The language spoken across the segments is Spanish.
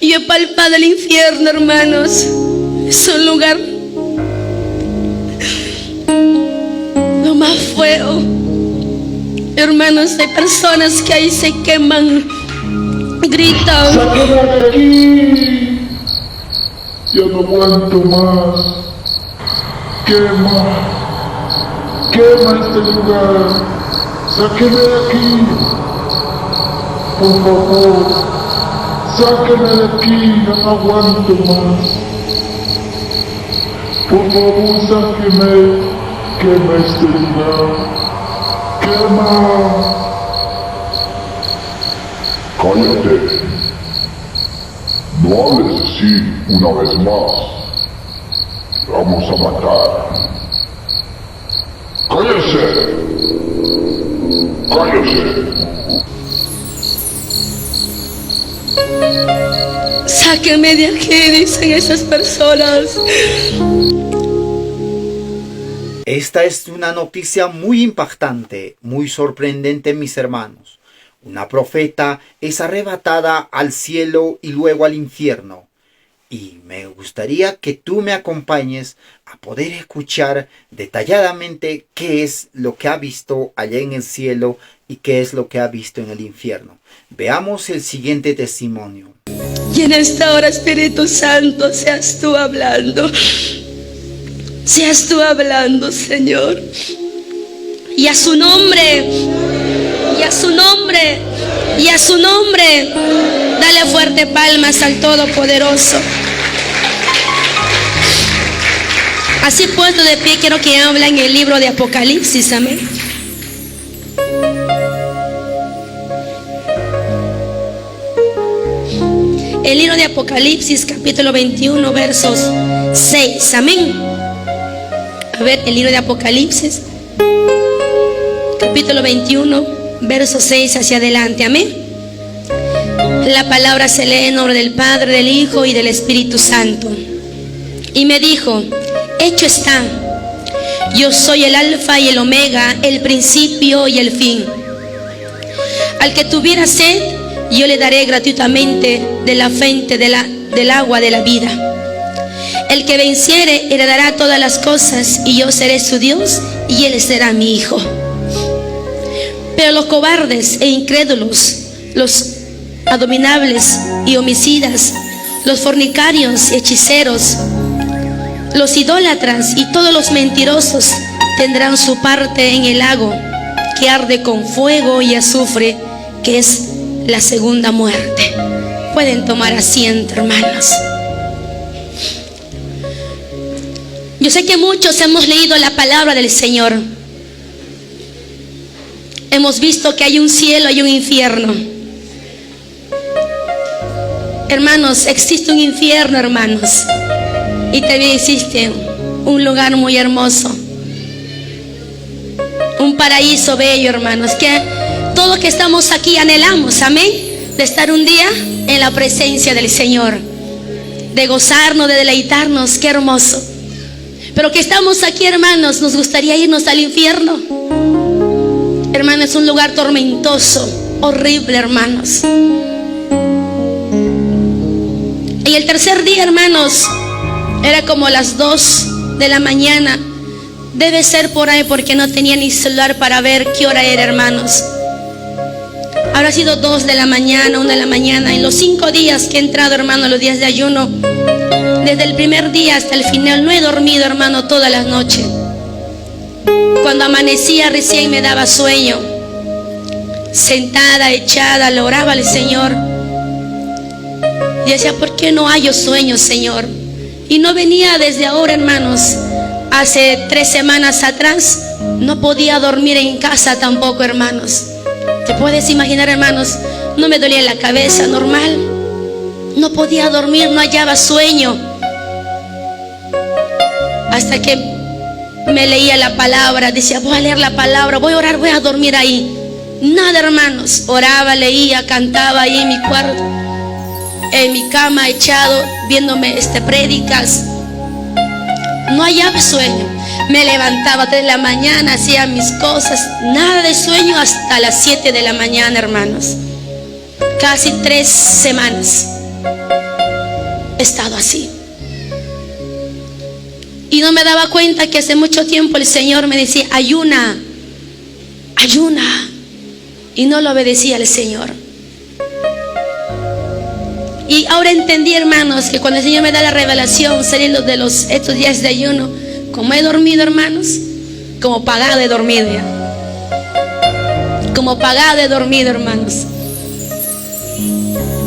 Yo he palpado el infierno, hermanos. Es un lugar lo más feo. Hermanos, hay personas que ahí se queman, gritan. ¡Sáquenme de aquí! Yo no aguanto más. Quema este lugar. Sáquenme de aquí. Por favor, sáquenme de aquí. Yo no aguanto más. Por favor, sáquenme. Quema este lugar. Quema. Cállate. No hables así una vez más. Te vamos a matar. ¡Cállese! ¡Cállese! Sáquenme de aquí, dicen esas personas. Esta es una noticia muy impactante, muy sorprendente, mis hermanos. Una profeta es arrebatada al cielo y luego al infierno. Y me gustaría que tú me acompañes a poder escuchar detalladamente qué es lo que ha visto allá en el cielo y qué es lo que ha visto en el infierno. Veamos el siguiente testimonio. Y en esta hora, Espíritu Santo, seas tú hablando. Seas tú hablando, Señor. Y a su nombre, y a su nombre, y a su nombre, dale fuerte palmas al Todopoderoso. Así puesto de pie, quiero que habla en el libro de Apocalipsis, amén. El libro de Apocalipsis, capítulo 21, versos 6, amén. A ver, el libro de Apocalipsis, capítulo 21, verso 6 hacia adelante, amén. La palabra se lee en nombre del Padre, del Hijo y del Espíritu Santo. Y me dijo: hecho está, yo soy el alfa y el omega, el principio y el fin. Al que tuviera sed, yo le daré gratuitamente de la fuente del agua de la vida. El que venciere heredará todas las cosas, y yo seré su Dios, y él será mi hijo. Pero los cobardes e incrédulos, los abominables y homicidas, los fornicarios y hechiceros, los idólatras y todos los mentirosos tendrán su parte en el lago que arde con fuego y azufre, que es la segunda muerte. Pueden tomar asiento, hermanos. Yo sé que muchos hemos leído la palabra del Señor. Hemos visto que hay un cielo y un infierno. Hermanos, existe un infierno, hermanos. Y también existe un lugar muy hermoso. Un paraíso bello, hermanos, que todos que estamos aquí anhelamos, amén, de estar un día en la presencia del Señor, de gozarnos, de deleitarnos. Qué hermoso. Pero que estamos aquí, hermanos, nos gustaría irnos al infierno. Hermanos, es un lugar tormentoso, horrible, hermanos. Y el tercer día, hermanos, era como las 2 de la mañana. Debe ser por ahí, porque no tenía ni celular para ver qué hora era, hermanos. Habrá sido 2 de la mañana, 1 de la mañana. En los 5 días que he entrado, hermano, los días de ayuno, desde el primer día hasta el final, no he dormido, hermano, todas las noches. Cuando amanecía recién me daba sueño. Sentada, echada, le oraba al Señor. Y decía: ¿por qué no hallo sueño, Señor? Y no venía desde ahora, hermanos. Hace 3 semanas atrás no podía dormir en casa tampoco, hermanos. ¿Te puedes imaginar, hermanos? No me dolía la cabeza, normal. No podía dormir, no hallaba sueño. Hasta que me leía la palabra. Decía: voy a leer la palabra, voy a orar, voy a dormir ahí. Nada, hermanos. Oraba, leía, cantaba ahí en mi cuarto, en mi cama, echado, viéndome prédicas. No hallaba sueño. Me levantaba 3 de la mañana, hacía mis cosas. Nada de sueño hasta las 7 de la mañana, hermanos. Casi 3 semanas. estado así. Y no me daba cuenta que hace mucho tiempo el Señor me decía, ayuna, ayuna. Y no lo obedecía al Señor. Y ahora entendí, hermanos, que cuando el Señor me da la revelación saliendo de estos días de ayuno, como he dormido, hermanos, como pagado he dormido ya. Como pagado he dormido, hermanos.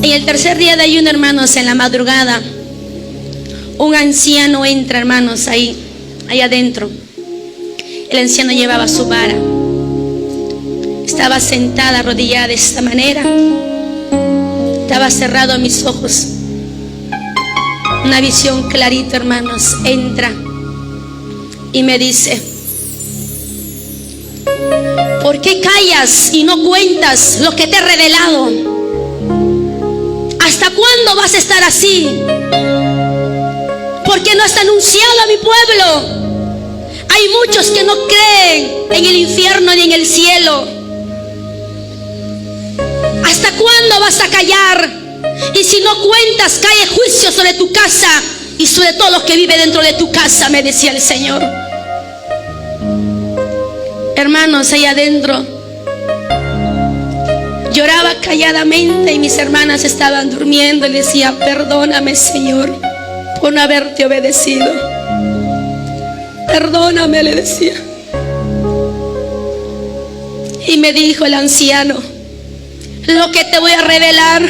En el tercer día de ayuno, hermanos, en la madrugada, un anciano entra, hermanos, ahí adentro. El anciano llevaba su vara. Estaba sentada, arrodillada de esta manera. Estaba cerrado mis ojos. Una visión clarita, hermanos, entra y me dice, ¿por qué callas y no cuentas lo que te he revelado? ¿Hasta cuándo vas a estar así? ¿Por qué no has anunciado a mi pueblo? Hay muchos que no creen en el infierno ni en el cielo. ¿Hasta cuándo vas a callar? Y si no cuentas, cae juicio sobre tu casa y sobre todos los que viven dentro de tu casa, me decía el Señor. Hermanos, ahí adentro lloraba calladamente y mis hermanas estaban durmiendo y decía, perdóname, Señor, por no haberte obedecido. Perdóname, le decía. Y me dijo el anciano, lo que te voy a revelar,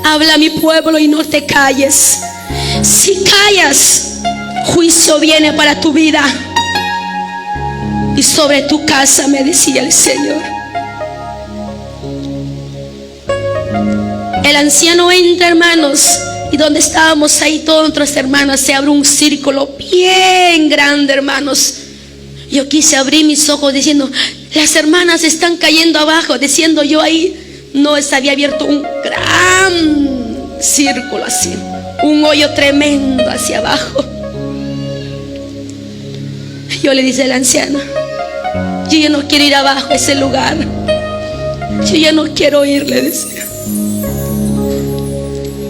habla a mi pueblo y no te calles. Si callas, juicio viene para tu vida y sobre tu casa, me decía el Señor. El anciano entra, hermanos, y donde estábamos ahí todos nuestros hermanos, se abre un círculo bien grande, hermanos. Yo quise abrir mis ojos diciendo, las hermanas están cayendo abajo, diciendo yo ahí. No, se había abierto un gran círculo así, un hoyo tremendo hacia abajo. Yo le dije al anciano, yo ya no quiero ir abajo a ese lugar. Yo ya no quiero ir, le decía.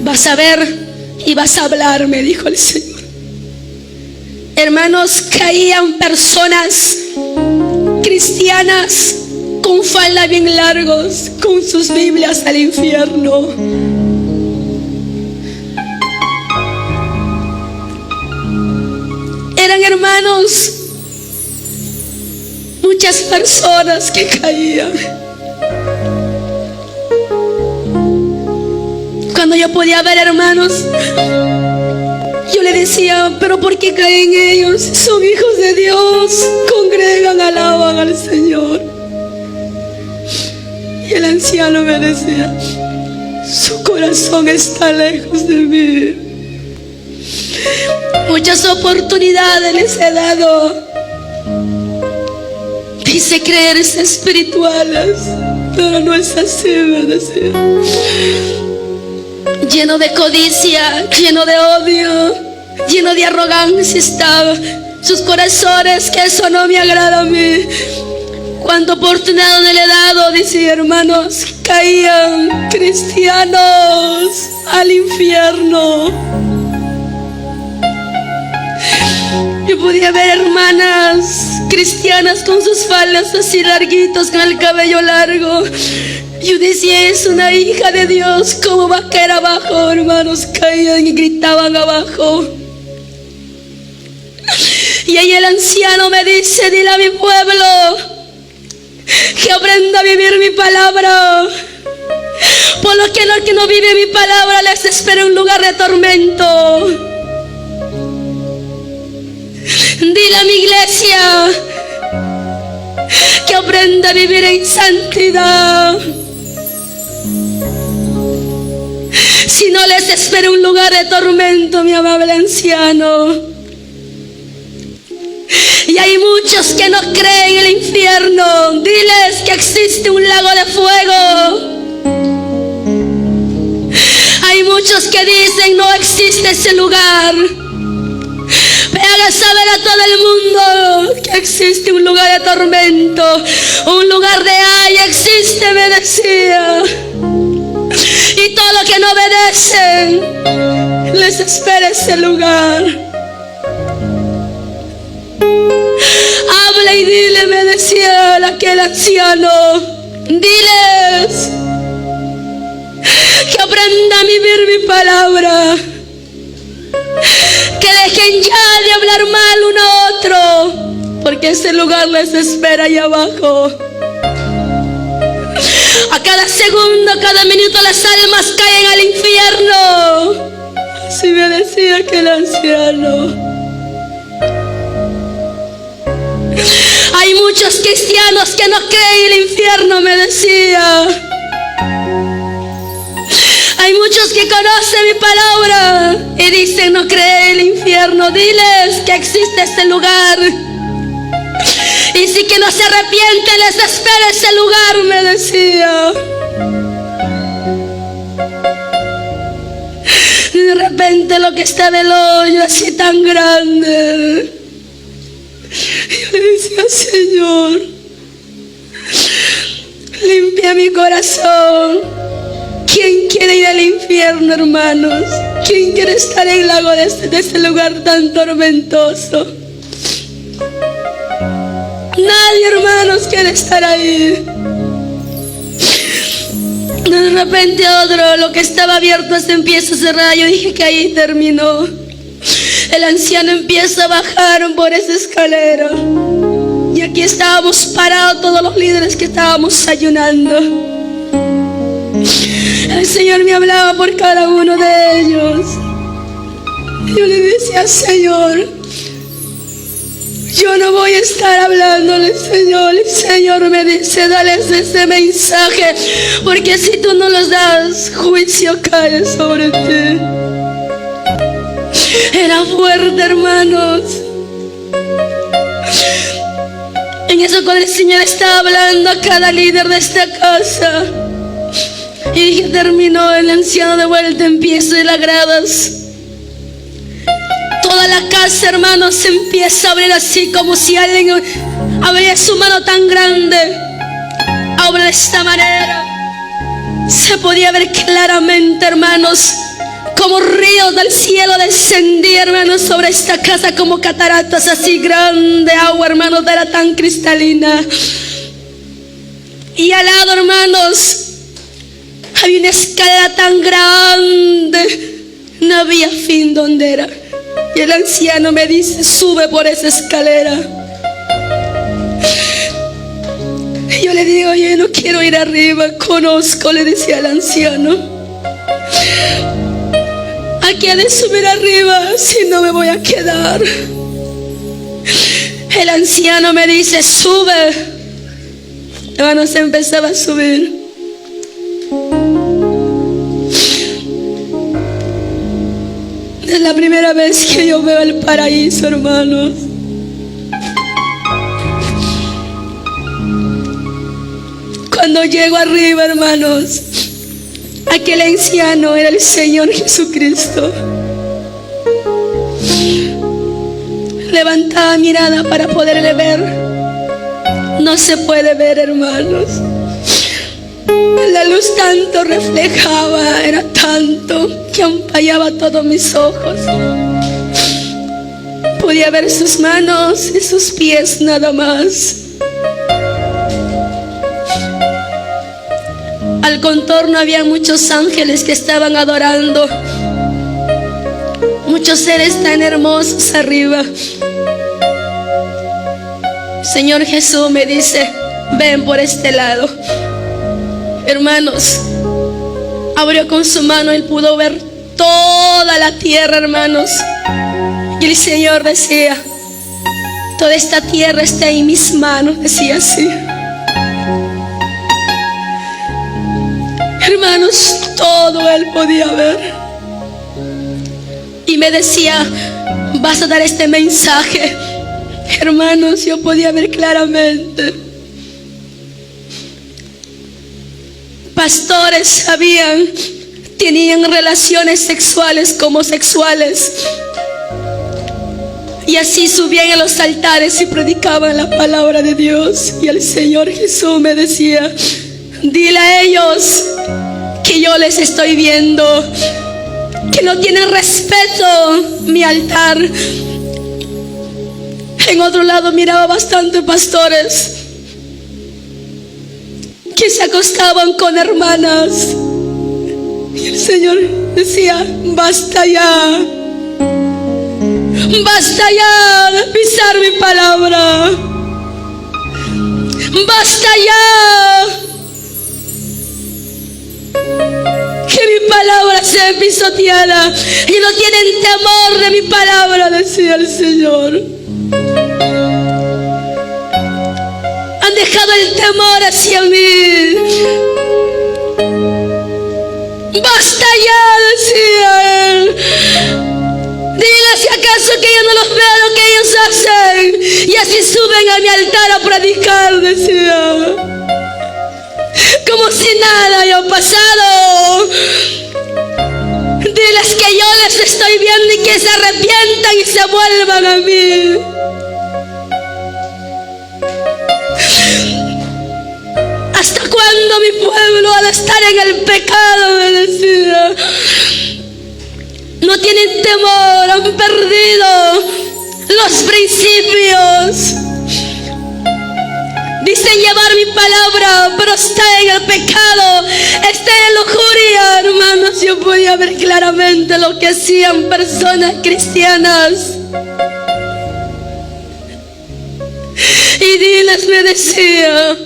Vas a ver y vas a hablar, me dijo el Señor. Hermanos, caían personas cristianas con falda bien largos, con sus Biblias al infierno. Eran, hermanos, muchas personas que caían. Cuando yo podía ver, hermanos, yo le decía, pero ¿por qué caen ellos? Son hijos de Dios, congregan, alaban al Señor. Y el anciano me decía, su corazón está lejos de mí. Muchas oportunidades les he dado. Dice creerse espirituales, pero no es así, me decía. Lleno de codicia, lleno de odio, lleno de arrogancia estaba sus corazones, que eso no me agrada a mí. Cuánta oportunidad no le he dado, decía, hermanos, caían cristianos al infierno. Yo podía ver hermanas cristianas con sus faldas así larguitos, con el cabello largo. Yo decía, es una hija de Dios, ¿cómo va a caer abajo? Hermanos, caían y gritaban abajo. Y ahí el anciano me dice, dile a mi pueblo que aprenda a vivir mi palabra. Por lo que el que no vive mi palabra les espera un lugar de tormento. Dile a mi iglesia que aprenda a vivir en santidad. Si no les espera un lugar de tormento, mi amable anciano. Y hay muchos que no creen en el infierno. Diles que existe un lago de fuego. Hay muchos que dicen no existe ese lugar. Haga saber a todo el mundo que existe un lugar de tormento, un lugar de ay, existe, me decía. Y todo lo que no obedecen, les les espera ese lugar. Habla y dile, me decía aquel anciano, diles que aprendan a vivir mi palabra, que dejen ya de hablar mal uno a otro, porque ese lugar les espera allá abajo. A cada segundo, cada minuto las almas caen al infierno. Así me decía aquel anciano. Hay muchos cristianos que no creen el infierno, me decía. Hay muchos que conocen mi palabra y dicen no creen el infierno. Diles que existe este lugar. Y si que no se arrepienten, les espera ese lugar, me decía. Y de repente lo que está del hoyo así tan grande. Yo le decía, Señor, limpia mi corazón. ¿Quién quiere ir al infierno, hermanos? ¿Quién quiere estar en el lago de este lugar tan tormentoso? Nadie, hermanos, quiere estar ahí. De repente otro, lo que estaba abierto se empieza a cerrar. Yo dije que ahí terminó. El anciano empieza a bajar por esa escalera. Y aquí estábamos parados todos los líderes que estábamos ayunando. El Señor me hablaba por cada uno de ellos. Yo le decía, Señor, yo no voy a estar hablándole, Señor. El Señor me dice, dales ese mensaje, porque si tú no los das, juicio cae sobre ti. Era fuerte, hermanos. En eso, cuando el Señor estaba hablando a cada líder de esta casa, y dije, terminó, el anciano de vuelta en pie de las gradas. Toda la casa, hermanos, se empieza a abrir así, como si alguien abría su mano tan grande. Abre de esta manera. Se podía ver claramente, hermanos, como ríos del cielo descendían, hermanos, sobre esta casa, como cataratas así grande. Agua, hermanos, era tan cristalina. Y al lado, hermanos, había una escalera tan grande, no había fin donde era. Y el anciano me dice, sube por esa escalera. Y yo le digo, yo no quiero ir arriba, conozco, le decía al anciano. Aquí he de subir arriba, si no me voy a quedar. El anciano me dice, sube. Hermanos, empezaba a subir. Es la primera vez que yo veo el paraíso, hermanos. Cuando llego arriba, hermanos, aquel anciano era el Señor Jesucristo. Levantaba mirada para poderle ver. No se puede ver, hermanos. La luz tanto reflejaba, era tanto que ampallaba todos mis ojos. Podía ver sus manos y sus pies nada más. Al contorno había muchos ángeles que estaban adorando. Muchos seres tan hermosos arriba. Señor Jesús me dice, ven por este lado. Hermanos, abrió con su mano, él pudo ver toda la tierra, hermanos. Y el Señor decía, toda esta tierra está en mis manos, decía así. Hermanos, todo él podía ver. Y me decía, vas a dar este mensaje. Hermanos, yo podía ver claramente. Pastores tenían relaciones sexuales como homosexuales. Y así subían a los altares y predicaban la palabra de Dios. Y el Señor Jesús me decía, dile a ellos que yo les estoy viendo. que no tienen respeto mi altar. En otro lado miraba bastante pastores que se acostaban con hermanas. Y el Señor decía: basta ya. Basta ya de pisar mi palabra. Basta ya que mi palabra sea pisoteada. Y no tienen temor de mi palabra, decía el Señor. Han dejado el temor hacia mí. Basta ya, decía él. Diga si acaso que yo no los veo lo que ellos hacen. Y así suben a mi altar a predicar, decía. Como si nada haya pasado. Diles que yo les estoy viendo y que se arrepientan y se vuelvan a mí. ¿Hasta cuándo mi pueblo ha de estar en el pecado?, me decía. No tienen temor, han perdido los principios. Dicen llevar mi palabra, pero está en el pecado, está en lujuria. Hermanos, yo podía ver claramente lo que hacían personas cristianas. Y diles, me decía,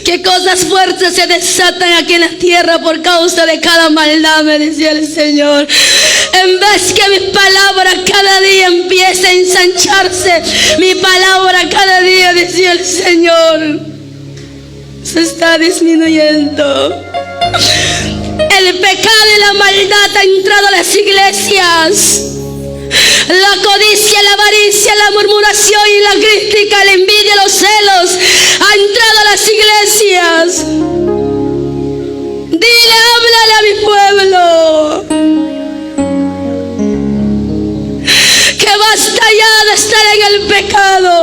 que cosas fuertes se desatan aquí en la tierra por causa de cada maldad, me decía el Señor. En vez que mi palabra cada día empiece a ensancharse, mi palabra cada día, decía el Señor, se está disminuyendo. El pecado y la maldad ha entrado a las iglesias. La codicia, la avaricia, la murmuración y la crítica, la envidia, los celos ha entrado a las iglesias. Dile, háblale a mi pueblo que basta ya de estar en el pecado,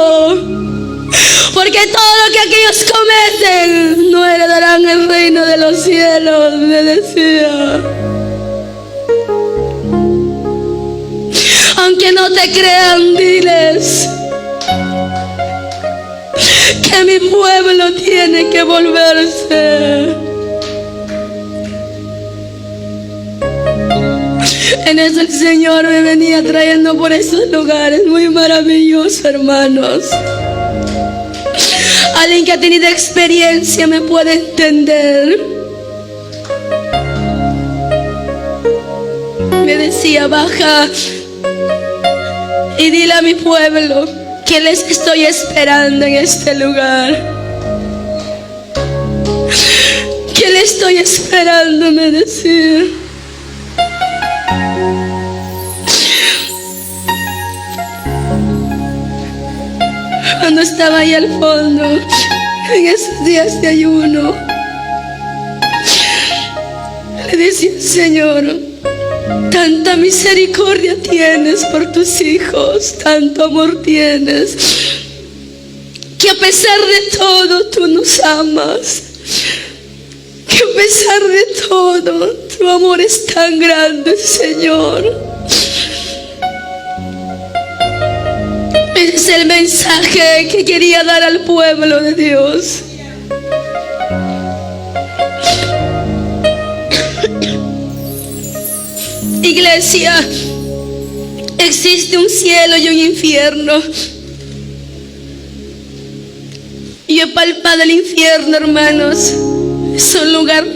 porque todo lo que aquellos cometen no heredarán el reino de los cielos, me decía. Aunque no te crean, diles que mi pueblo tiene que volverse. En eso el Señor me venía trayendo por esos lugares muy maravillosos, hermanos. Alguien que ha tenido experiencia me puede entender. Me decía, baja y dile a mi pueblo que les estoy esperando en este lugar. Que le estoy esperando, me decía. Cuando estaba ahí al fondo, en esos días de ayuno, le decía, Señor, tanta misericordia tienes por tus hijos, tanto amor tienes, que a pesar de todo tú nos amas, que a pesar de todo tu amor es tan grande, Señor. Ese es el mensaje que quería dar al pueblo de Dios. Iglesia, existe un cielo y un infierno. Yo he palpado el infierno, hermanos. Es un lugar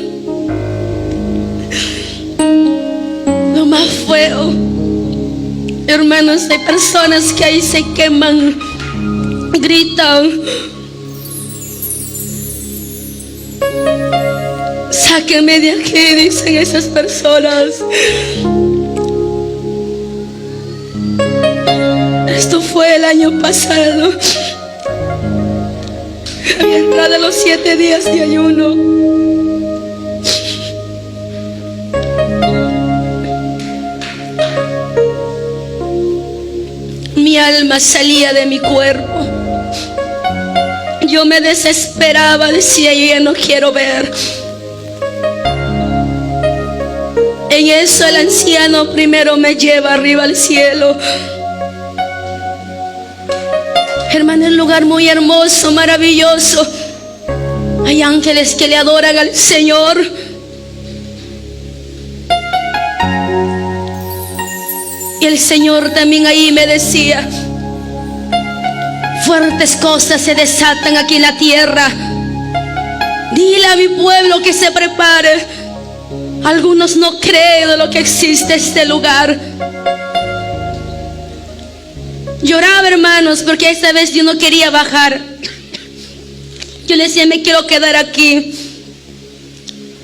lo más feo. Hermanos, hay personas que ahí se queman, gritan. Sáquenme de aquí, dicen esas personas. Esto fue el año pasado. Había entrado los 7 días de ayuno. Mi alma salía de mi cuerpo. Yo me desesperaba, decía, yo ya no quiero ver. En eso el anciano primero me lleva arriba al cielo. Hermano, es un lugar muy hermoso, maravilloso. Hay ángeles que le adoran al Señor. Y el Señor también ahí me decía: fuertes cosas se desatan aquí en la tierra. Dile a mi pueblo que se prepare. Algunos no creen de lo que existe este lugar. Lloraba, hermanos, porque esta vez yo no quería bajar. Yo le decía: me quiero quedar aquí.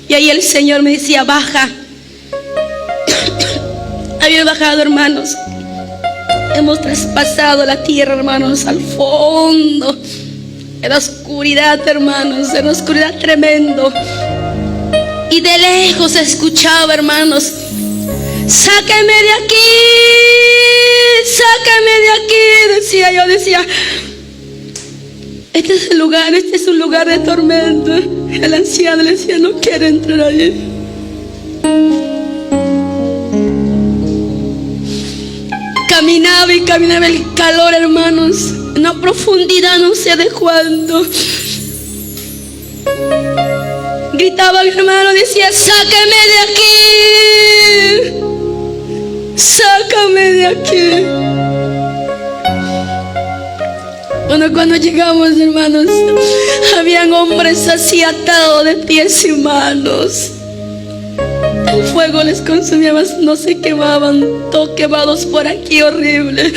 Y ahí el Señor me decía: baja. Había bajado, hermanos. Hemos traspasado la tierra, hermanos, al fondo. Era oscuridad, hermanos, era oscuridad tremendo. Y de lejos se escuchaba, hermanos: sáquenme de aquí, sáquenme de aquí. Decía yo, decía: este es un lugar de tormento. El anciano le decía: no quiero entrar allí. Caminaba y caminaba el calor, hermanos, en una profundidad no sé de cuándo. Gritaba mi hermano, decía: sácame de aquí, sácame de aquí. Bueno, cuando llegamos, hermanos, habían hombres así atados de pies y manos. El fuego les consumía, no se quemaban, todos quemados por aquí, horrible.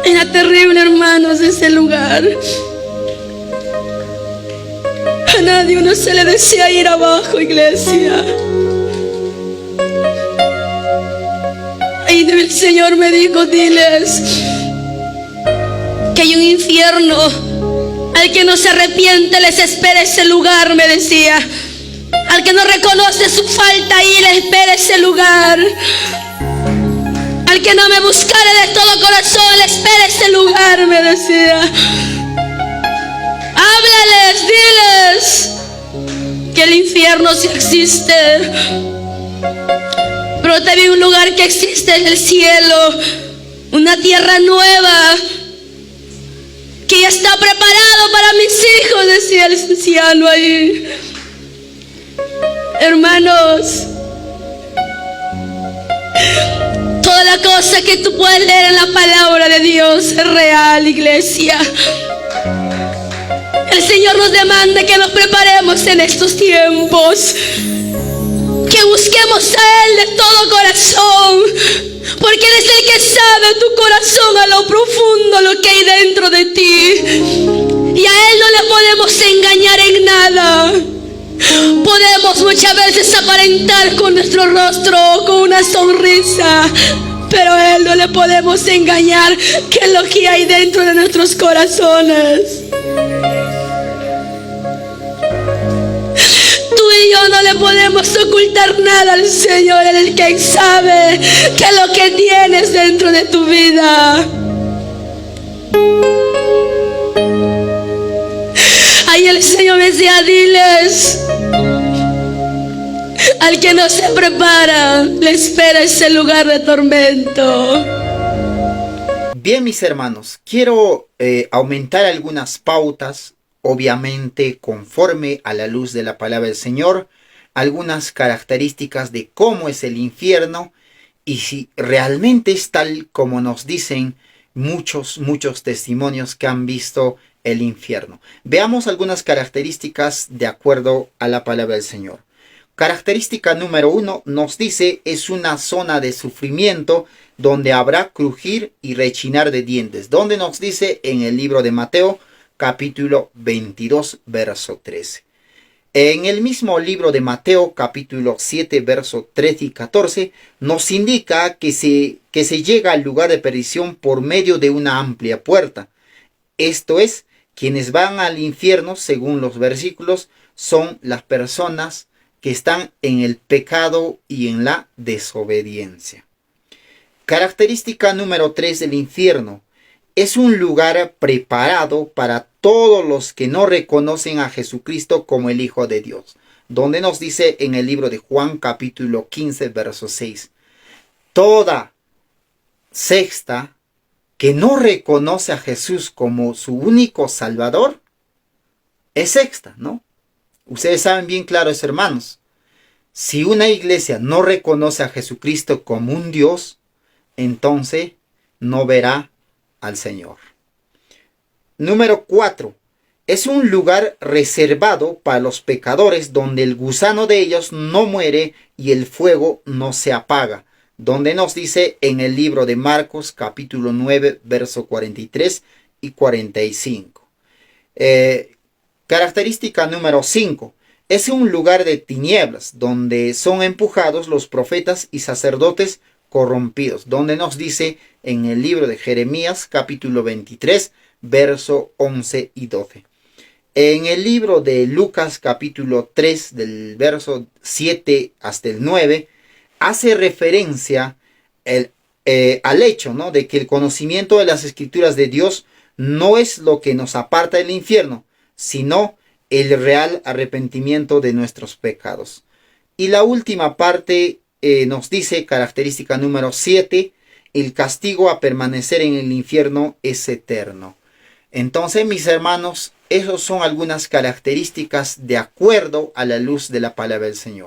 Era terrible, hermanos, ese lugar. A nadie uno se le decía ir abajo, iglesia. Y el Señor me dijo: diles que hay un infierno. Al que no se arrepiente les espera ese lugar, me decía. Al que no reconoce su falta, ahí le espera ese lugar. Al que no me buscare de todo corazón, le espera ese lugar, me decía. Háblales, diles que el infierno sí existe, pero también un lugar que existe en el cielo, una tierra nueva que ya está preparado para mis hijos, decía el anciano ahí. Hermanos, toda la cosa que tú puedes leer en la palabra de Dios es real, iglesia. El Señor nos demanda que nos preparemos en estos tiempos, que busquemos a Él de todo corazón, porque Él es el que sabe tu corazón a lo profundo, lo que hay dentro de ti. Y a Él no le podemos engañar en nada. Podemos muchas veces aparentar con nuestro rostro, con una sonrisa, pero a Él no le podemos engañar que es lo que hay dentro de nuestros corazones. Tú y yo no le podemos ocultar nada al Señor. Él es el que sabe qué es lo que tienes dentro de tu vida. Ahí el Señor me decía: diles, al que no se prepara, le espera ese lugar de tormento. Bien, mis hermanos, quiero aumentar algunas pautas, obviamente conforme a la luz de la palabra del Señor, algunas características de cómo es el infierno y si realmente es tal como nos dicen muchos testimonios que han visto el infierno. Veamos algunas características de acuerdo a la palabra del Señor. Característica número 1 nos dice: es una zona de sufrimiento donde habrá crujir y rechinar de dientes. Donde nos dice en el libro de Mateo, capítulo 22, verso 13. En el mismo libro de Mateo, capítulo 7, verso 13 y 14, nos indica que se llega al lugar de perdición por medio de una amplia puerta. Esto es, quienes van al infierno, según los versículos, son las personas que están en el pecado y en la desobediencia. Característica número 3 del infierno: es un lugar preparado para todos los que no reconocen a Jesucristo como el Hijo de Dios. donde nos dice en el libro de Juan capítulo 15, verso 6. Toda secta que no reconoce a Jesús como su único Salvador es secta, ¿no? Ustedes saben bien claros, hermanos. Si una iglesia no reconoce a Jesucristo como un Dios, entonces no verá al Señor. Número 4. Es un lugar reservado para los pecadores donde el gusano de ellos no muere y el fuego no se apaga. Donde nos dice en el libro de Marcos capítulo 9, verso 43 y 45. Característica número 5. Es un lugar de tinieblas donde son empujados los profetas y sacerdotes corrompidos. Donde nos dice en el libro de Jeremías capítulo 23, verso 11 y 12. En el libro de Lucas capítulo 3 del verso 7 hasta el 9 hace referencia al hecho, ¿no?, de que el conocimiento de las escrituras de Dios no es lo que nos aparta del infierno, sino el real arrepentimiento de nuestros pecados. Y la última parte nos dice, característica número 7, el castigo a permanecer en el infierno es eterno. Entonces, mis hermanos, esas son algunas características de acuerdo a la luz de la palabra del Señor.